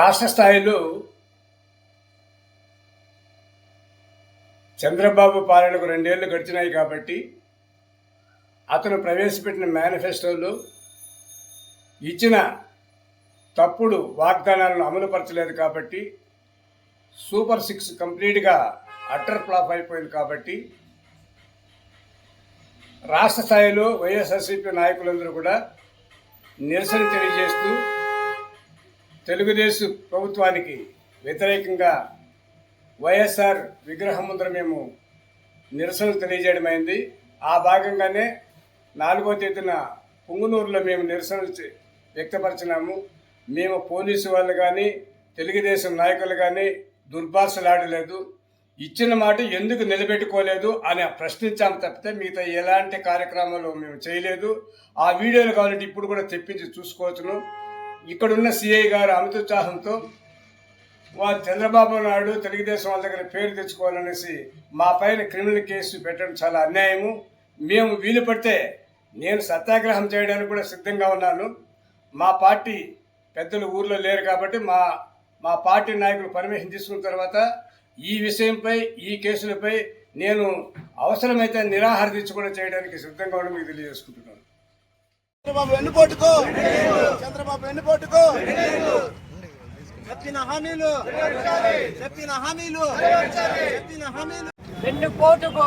రాష్ట్ర స్థాయిలో చంద్రబాబు పాలనకు 2 ఏళ్లు గడిచినాయి కాబట్టి అతను ప్రవేశపెట్టిన మేనిఫెస్టోలో ఇచ్చిన తప్పుడు వాగ్దానాలను అమలుపరచలేదు కాబట్టి సూపర్ 6 కంప్లీట్గా అటర్ ఫ్లాప్ అయిపోయింది కాబట్టి రాష్ట్ర స్థాయిలో వైఎస్ఆర్సీపీ నాయకులందరూ కూడా నిరసన తెలియజేస్తూ తెలుగుదేశం ప్రభుత్వానికి వ్యతిరేకంగా వైఎస్ఆర్ విగ్రహం ముందర మేము నిరసనలు తెలియజేయడమైంది. ఆ భాగంగానే 4వ తేదీన పుంగునూరులో మేము నిరసనలు వ్యక్తపరిచినాము. మేము పోలీసు వాళ్ళు కానీ తెలుగుదేశం నాయకులు కానీ దుర్భాషలాడలేదు. ఇచ్చిన మాట ఎందుకు నిలబెట్టుకోలేదు అని ప్రశ్నించాము తప్పితే మిగతా ఎలాంటి కార్యక్రమాలు మేము చేయలేదు. ఆ వీడియోలు కావాలంటే ఇప్పుడు కూడా తెప్పించి చూసుకోవచ్చును. ఇక్కడున్న సిఐ గారు అమితోత్సాహంతో వాళ్ళు చంద్రబాబు నాయుడు తెలుగుదేశం వాళ్ళ దగ్గర పేరు తెచ్చుకోవాలనేసి మా పైన క్రిమినల్ కేసు పెట్టడం చాలా అన్యాయము. మేము వీలు పడితే నేను సత్యాగ్రహం చేయడానికి కూడా సిద్ధంగా ఉన్నాను. మా పార్టీ పెద్దలు ఊర్లో లేరు కాబట్టి మా పార్టీ నాయకులు పర్మిషన్ తీసుకున్న తర్వాత ఈ విషయంపై ఈ కేసులపై నేను అవసరమైతే నిరాహార దీక్ష కూడా చేయడానికి సిద్ధంగా ఉండడం మీకు తెలియజేసుకుంటున్నాను. చంద్రబాబు వెన్నుపోటుకో చెప్పిన హామీలు వెన్నుపోటుకో